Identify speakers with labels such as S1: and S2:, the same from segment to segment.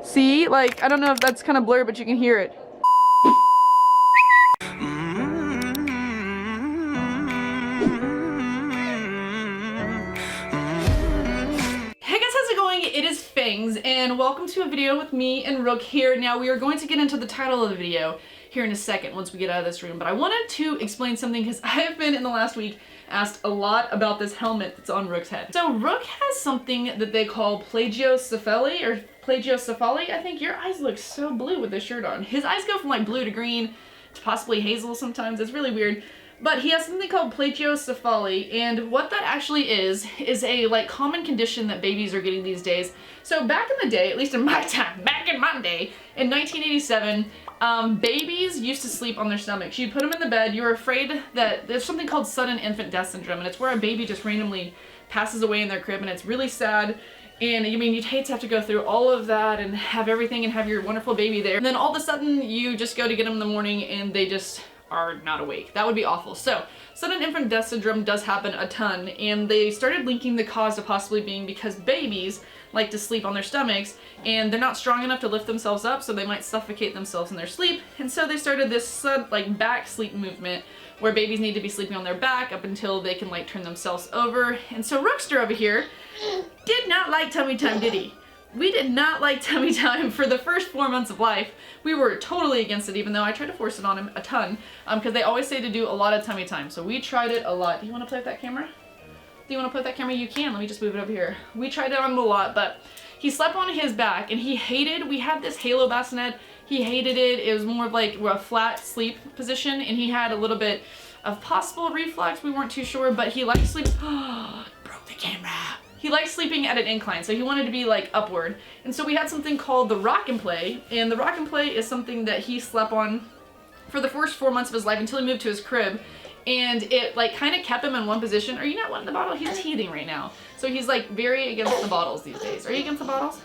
S1: See? Like, I don't know if that's kind of blurry, but you can hear it. Hey guys, how's it going? It is Fangs, and welcome to a video with me and Rook here. Now, we are going to get into the title of the video here in a second once we get out of this room, but I wanted to explain something because I have been in the last week asked a lot about this helmet that's on Rook's head. So Rook has something that they call plagiocephaly, or plagiocephaly, I think. Your eyes look so blue with this shirt on. His eyes go from like blue to green to possibly hazel sometimes. It's really weird. But he has something called plagiocephaly, and what that actually is a like common condition that babies are getting these days. So back in the day, at least in my time, back in my day, in 1987, babies used to sleep on their stomachs. You'd put them in the bed, you were afraid that there's something called sudden infant death syndrome, and it's where a baby just randomly passes away in their crib, and it's really sad. And I mean, you'd hate to have to go through all of that and have everything and have your wonderful baby there. And then all of a sudden, you just go to get them in the morning and they just are not awake. That would be awful. So, sudden infant death syndrome does happen a ton, and they started linking the cause to possibly being because babies like to sleep on their stomachs, and they're not strong enough to lift themselves up, so they might suffocate themselves in their sleep. And so they started this like back sleep movement where babies need to be sleeping on their back up until they can like turn themselves over. And so Rookster over here did not like tummy time, did he? We did not like tummy time for the first 4 months of life. We were totally against it, even though I tried to force it on him a ton, because they always say to do a lot of tummy time. So we tried it a lot. Do you want to play with that camera? Do you want to play with that camera? You can. Let me just move it over here. We tried it on him a lot, but he slept on his back, and he hated, we had this halo bassinet. He hated it. It was more of like a flat sleep position, and he had a little bit of possible reflux. We weren't too sure, but he liked sleep. Broke the camera. He liked sleeping at an incline, so he wanted to be like upward. And so we had something called the rock and play, and the rock and play is something that he slept on for the first 4 months of his life until he moved to his crib. And it like kind of kept him in one position. Are you not wanting the bottle? He's teething right now. So he's like very against the bottles these days. Are you against the bottles?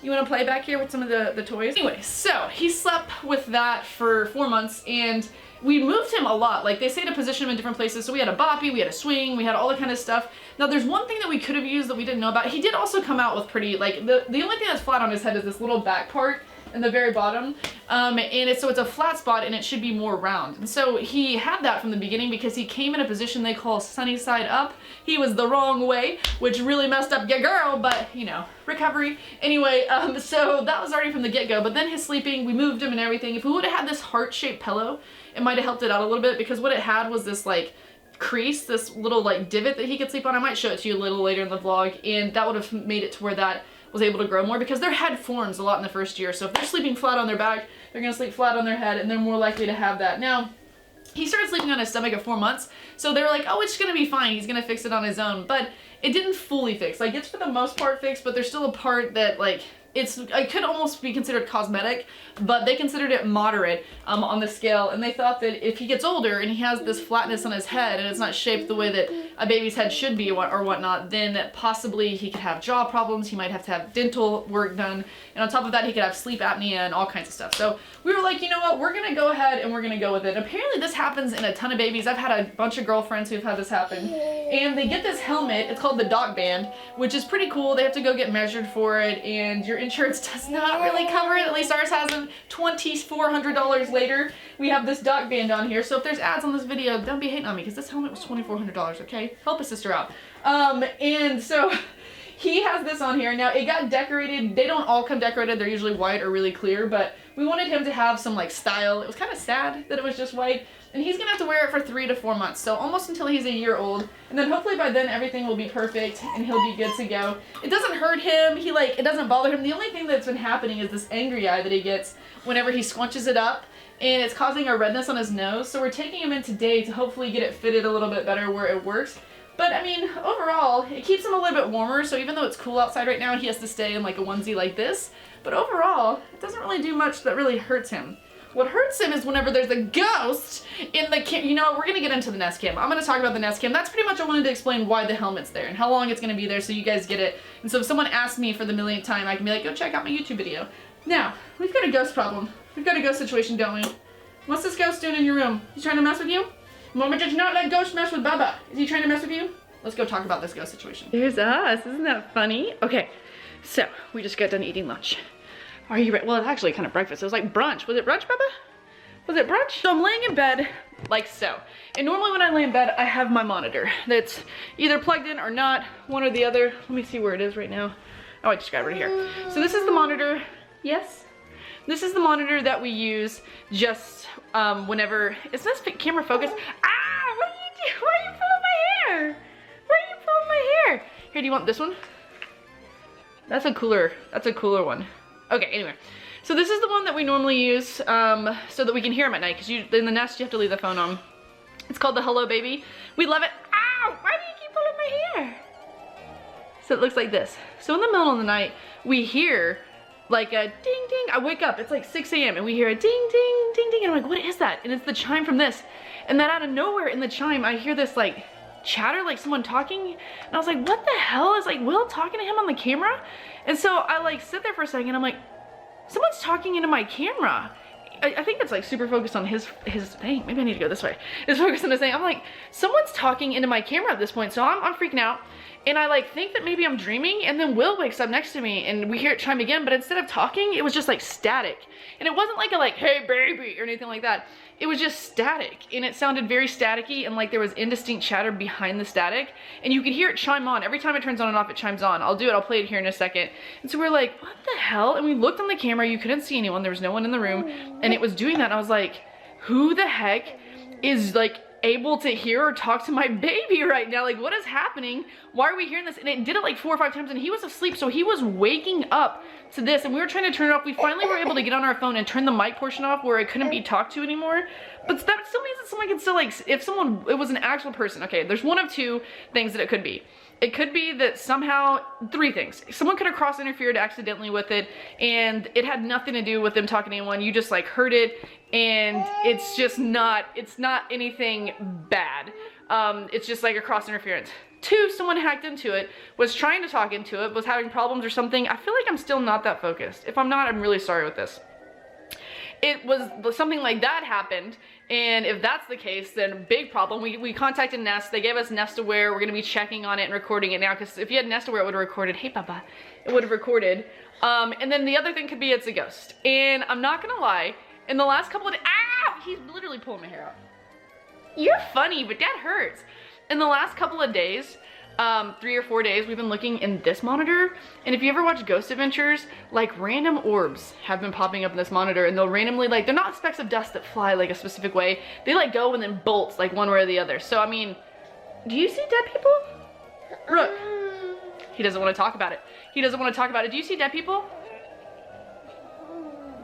S1: You want to play back here with some of the toys? Anyway, so he slept with that for 4 months, and we moved him a lot. Like, they say to position him in different places. So we had a boppy, we had a swing, we had all that kind of stuff. Now, there's one thing that we could have used that we didn't know about. He did also come out with pretty, like, the only thing that's flat on his head is this little back part in the very bottom. So it's a flat spot, and it should be more round. And so he had that from the beginning because he came in a position they call sunny side up. He was the wrong way, which really messed up your girl, but, you know, recovery. Anyway, so that was already from the get-go. But then his sleeping, we moved him and everything. If we would have had this heart-shaped pillow, it might have helped it out a little bit, because what it had was this, like, crease, this little, like, divot that he could sleep on. I might show it to you a little later in the vlog, and that would have made it to where that was able to grow more, because their head forms a lot in the first year. So if they're sleeping flat on their back, they're gonna sleep flat on their head, and they're more likely to have that. Now, he started sleeping on his stomach at 4 months, so they were like, oh, it's gonna be fine, he's gonna fix it on his own. But it didn't fully fix. Like, it's for the most part fixed, but there's still a part that, like, it could almost be considered cosmetic, but they considered it moderate on the scale, and they thought that if he gets older and he has this flatness on his head and it's not shaped the way that a baby's head should be or whatnot, then possibly he could have jaw problems, he might have to have dental work done, and on top of that he could have sleep apnea and all kinds of stuff. So we were like, you know what, we're gonna go ahead and we're gonna go with it. And apparently this happens in a ton of babies. I've had a bunch of girlfriends who've had this happen, and they get this helmet, it's called the doc band, which is pretty cool. They have to go get measured for it, and your insurance does not really cover it. At least ours hasn't. $2,400 later, we have this doc band on here. So if there's ads on this video, don't be hating on me, because this helmet was $2,400, okay? Help a sister out. And so he has this on here. Now, it got decorated. They don't all come decorated. They're usually white or really clear, but we wanted him to have some, like, style. It was kind of sad that it was just white. And he's gonna have to wear it for 3 to 4 months, so almost until he's a year old. And then hopefully by then everything will be perfect and he'll be good to go. It doesn't hurt him, it doesn't bother him. The only thing that's been happening is this angry eye that he gets whenever he scrunches it up, and it's causing a redness on his nose. So we're taking him in today to hopefully get it fitted a little bit better where it works. But I mean, overall, it keeps him a little bit warmer, so even though it's cool outside right now, he has to stay in like a onesie like this. But overall, it doesn't really do much that really hurts him. What hurts him is whenever there's a ghost in the cam. You know, we're gonna get into the Nest Cam. I'm gonna talk about the Nest Cam. That's pretty much I wanted to explain why the helmet's there and how long it's gonna be there so you guys get it. And so if someone asks me for the millionth time, I can be like, go check out my YouTube video. Now, we've got a ghost problem. We've got a ghost situation, don't we? What's this ghost doing in your room? He's trying to mess with you? Mama did not let ghost mess with Baba. Is he trying to mess with you? Let's go talk about this ghost situation. Here's us. Isn't that funny? Okay, so we just got done eating lunch. Are you ready? Well, it's actually kind of breakfast. It was like brunch. Was it brunch, Bubba? Was it brunch? So I'm laying in bed like so. And normally when I lay in bed, I have my monitor that's either plugged in or not, one or the other. Let me see where it is right now. Oh, I just got it right here. So this is the monitor. Yes? This is the monitor that we use just whenever, is this camera focused? Ah, what are you doing? Why are you pulling my hair? Why are you pulling my hair? Here, do you want this one? That's a cooler one. Okay, anyway. So this is the one that we normally use so that we can hear him at night, because in the nest you have to leave the phone on. It's called the Hello Baby. We love it. Ow! Why do you keep pulling my hair? So it looks like this. So in the middle of the night, we hear like a ding ding. I wake up, it's like 6 a.m. and we hear a ding ding ding ding, and I'm like, what is that? And it's the chime from this. And then out of nowhere in the chime, I hear this like chatter, like someone talking, and I was like, what the hell is like Will talking to him on the camera? And so I like sit there for a second, I'm like, someone's talking into my camera. I think it's like super focused on his thing. Maybe I need to go this way. It's focused on his thing. I'm like, someone's talking into my camera at this point, so I'm freaking out. And I like think that maybe I'm dreaming, and then Will wakes up next to me and we hear it chime again, but instead of talking, it was just like static. And it wasn't like a like, hey baby, or anything like that. It was just static, and it sounded very staticky, and like there was indistinct chatter behind the static, and you could hear it chime on. Every time it turns on and off, it chimes on. I'll play it here in a second. And so we're like, what the hell? And we looked on the camera, you couldn't see anyone, there was no one in the room, and it was doing that, and I was like, who the heck is like able to hear or talk to my baby right now? Like, what is happening? Why are we hearing this? And it did it like 4 or 5 times, and he was asleep, so he was waking up to this, and we were trying to turn it off. We finally were able to get on our phone and turn the mic portion off where it couldn't be talked to anymore. But that still means that someone can still like, if someone, it was an actual person. Okay, there's one of two things that it could be. It could be that somehow, 3 things. Someone could have cross-interfered accidentally with it, and it had nothing to do with them talking to anyone. You just like heard it, and it's just not, it's not anything bad. It's just like a cross-interference. 2, someone hacked into it, was trying to talk into it, was having problems or something. I feel like I'm still not that focused. If I'm not, I'm really sorry with this. It was something like that happened, and if that's the case, then big problem. We contacted Nest. They gave us Nest Aware. We're gonna be checking on it and recording it now, because if you had Nest Aware, it would have recorded. Hey, Papa. It would have recorded. And then the other thing could be it's a ghost. And I'm not gonna lie, in the last couple of days, ow! He's literally pulling my hair out. You're funny, but that hurts. In the last couple of days, 3 or 4 days, we've been looking in this monitor, and if you ever watch Ghost Adventures, like random orbs have been popping up in this monitor, and they'll randomly, like, they're not specks of dust that fly like a specific way, they like go and then bolts like one way or the other. So I mean, do you see dead people? Rook, he doesn't want to talk about it. He doesn't want to talk about it. Do you see dead people?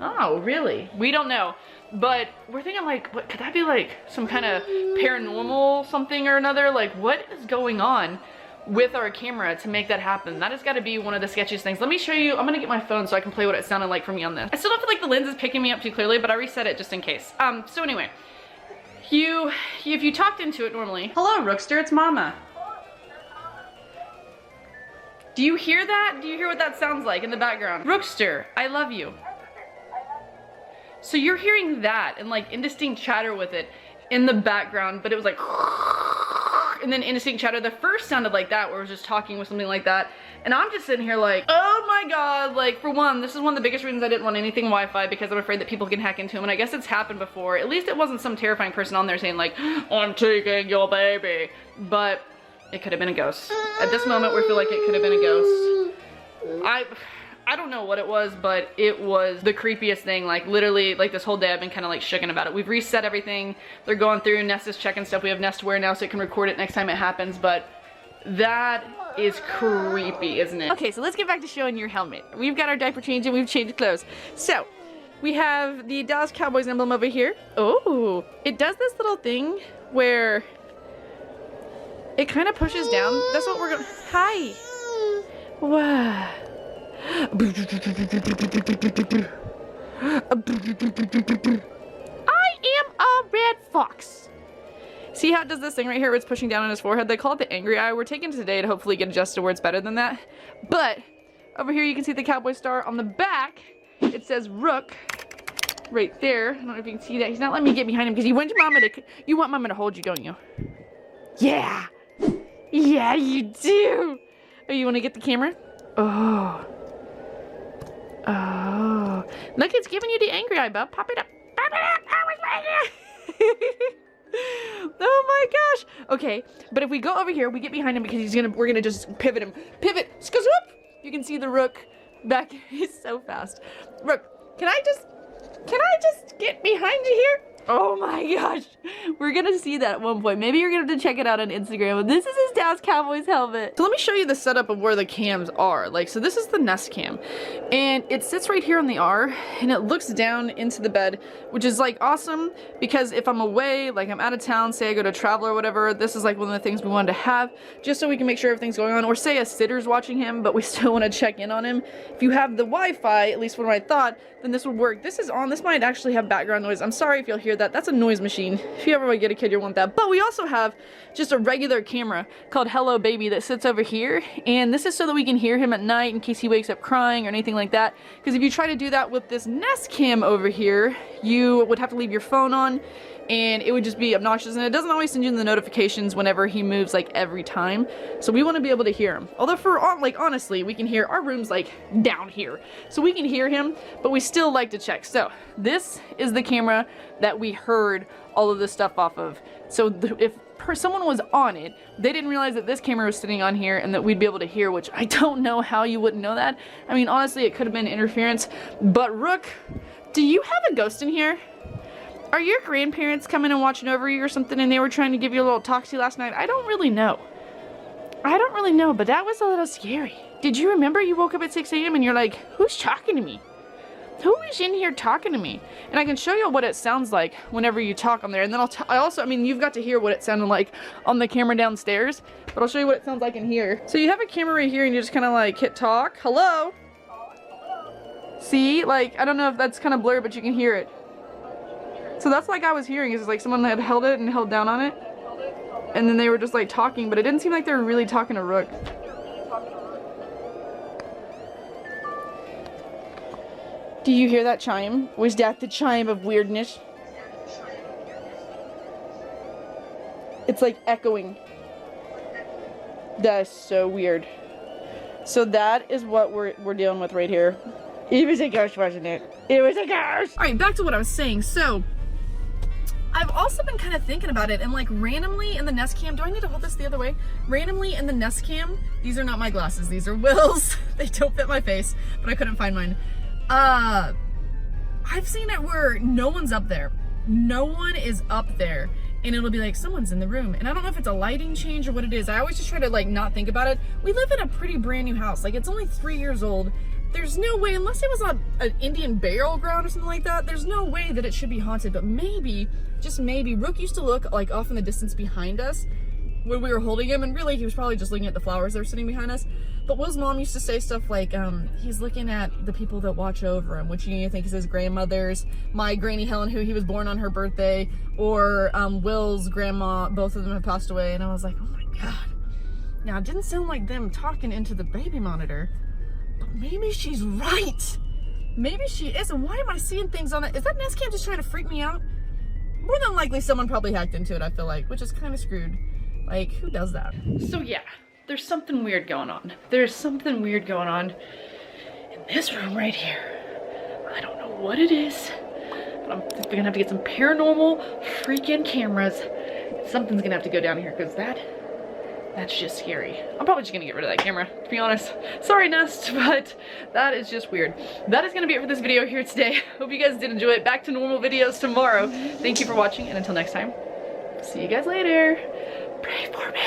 S1: Oh, really? We don't know. But we're thinking like, what could that be, like some kind of paranormal something or another? Like, what is going on with our camera to make that happen? That has got to be one of the sketchiest things. Let me show you. I'm gonna get my phone so I can play what it sounded like for me on this. I still don't feel like the lens is picking me up too clearly, but I reset it just in case. So anyway, if you talked into it normally. Hello, Rookster, it's Mama. Do you hear that? Do you hear what that sounds like in the background? Rookster, I love you. So you're hearing that and like indistinct chatter with it in the background, but it was like, and then indistinct chatter. The first sounded like that, where it was just talking with something like that. And I'm just sitting here like, oh my God, like for one, this is one of the biggest reasons I didn't want anything Wi-Fi, because I'm afraid that people can hack into them. And I guess it's happened before. At least it wasn't some terrifying person on there saying like, I'm taking your baby. But it could have been a ghost. At this moment, we feel like it could have been a ghost. I don't know what it was, but it was the creepiest thing. Like literally, like this whole day I've been kind of like shooken about it. We've reset everything. They're going through, Nest is checking stuff. We have Nest Aware now so it can record it next time it happens, but that is creepy, isn't it? Okay, so let's get back to showing your helmet. We've got our diaper change and we've changed clothes. So, we have the Dallas Cowboys emblem over here. Oh, it does this little thing where it kind of pushes down. That's what we're going. Hi. Wow. I am a red fox. See how it does this thing right here where it's pushing down on his forehead? They call it the angry eye. We're taking today to hopefully get adjusted where it's better than that. But over here you can see the cowboy star. On the back it says Rook right there. I don't know if you can see that. He's not letting me get behind him because you want mama to hold you, don't you? Yeah. Yeah, you do. Oh, you want to get the camera? Oh. Oh. Look, it's giving you the angry eye, bub. Pop it up. Pop it up. Oh, it's right here. Oh my gosh. Okay, but if we go over here, we get behind him because we're gonna just pivot him. Pivot. Skozoop. You can see the rook back. He's so fast. Rook, can I just get behind you here? Oh my gosh. We're gonna see that at one point. Maybe you're gonna have to check it out on Instagram. This is his Dallas Cowboys helmet. So let me show you the setup of where the cams are. Like, so this is the Nest Cam. And it sits right here on the R, and it looks down into the bed, which is like awesome because if I'm away, like I'm out of town, say I go to travel or whatever, this is like one of the things we wanted to have just so we can make sure everything's going on. Or say a sitter's watching him, but we still want to check in on him. If you have the Wi-Fi, at least what I thought, then this would work. This is on. This might actually have background noise. I'm sorry if you'll hear that. That's a noise machine. If you ever want to get a kid, you'll want that. But we also have just a regular camera called Hello Baby that sits over here. And this is so that we can hear him at night in case he wakes up crying or anything like that. Because if you try to do that with this Nest Cam over here, you would have to leave your phone on and it would just be obnoxious, and it doesn't always send you the notifications whenever he moves like every time. So we want to be able to hear him. Although for like honestly, we can hear our room's like down here, so we can hear him, but we still like to check. So this is the camera that we heard all of this stuff off of. So if someone was on it, they didn't realize that this camera was sitting on here and that we'd be able to hear, which I don't know how you wouldn't know that. I mean, honestly, it could have been interference. But Rook, do you have a ghost in here? Are your grandparents coming and watching over you or something and they were trying to give you a little talk to last night? I don't really know. I don't really know, but that was a little scary. Did you remember you woke up at 6 a.m. and you're like, who's talking to me? Who is in here talking to me? And I can show you what it sounds like whenever you talk on there. And then I mean, you've got to hear what it sounded like on the camera downstairs, but I'll show you what it sounds like in here. So you have a camera right here and you just kind of like hit talk. Hello? See, like, I don't know if that's kind of blurry, but you can hear it. So that's like I was hearing, is like someone had held it and held down on it. And then they were just like talking, but it didn't seem like they were really talking to Rook. Do you hear that chime? Was that the chime of weirdness? It's like echoing. That is so weird. So that is what we're dealing with right here. It was a ghost, wasn't it? It was a ghost! Alright, back to what I was saying. So, I've also been kind of thinking about it, and like randomly in the Nest Cam, do I need to hold this the other way? Randomly in the Nest Cam, these are not my glasses, these are Will's. They don't fit my face, but I couldn't find mine. I've seen it where no one's up there. No one is up there. And it'll be like, someone's in the room. And I don't know if it's a lighting change or what it is. I always just try to like not think about it. We live in a pretty brand new house. Like, it's only 3 years old. There's no way, unless it was an Indian burial ground or something like that, there's no way that it should be haunted. But maybe, just maybe, Rook used to look like off in the distance behind us when we were holding him, and really he was probably just looking at the flowers that were sitting behind us. But Will's mom used to say stuff like, he's looking at the people that watch over him, which you think is his grandmother's, my Granny Helen, who he was born on her birthday, or Will's grandma. Both of them have passed away. And I was like, oh my god. Now, it didn't sound like them talking into the baby monitor, but maybe she's right. Maybe she is. And why am I seeing things on it? Is that Nest Cam just trying to freak me out? More than likely someone probably hacked into it, I feel like, which is kind of screwed. Like, who does that? So yeah, there's something weird going on. There's something weird going on in this room right here. I don't know what it is, but we're gonna have to get some paranormal freaking cameras. Something's gonna have to go down here, because that's just scary. I'm probably just gonna get rid of that camera, to be honest. Sorry, Nest, but that is just weird. That is gonna be it for this video here today. Hope you guys did enjoy it. Back to normal videos tomorrow. Thank you for watching, and until next time, see you guys later. Pray for me.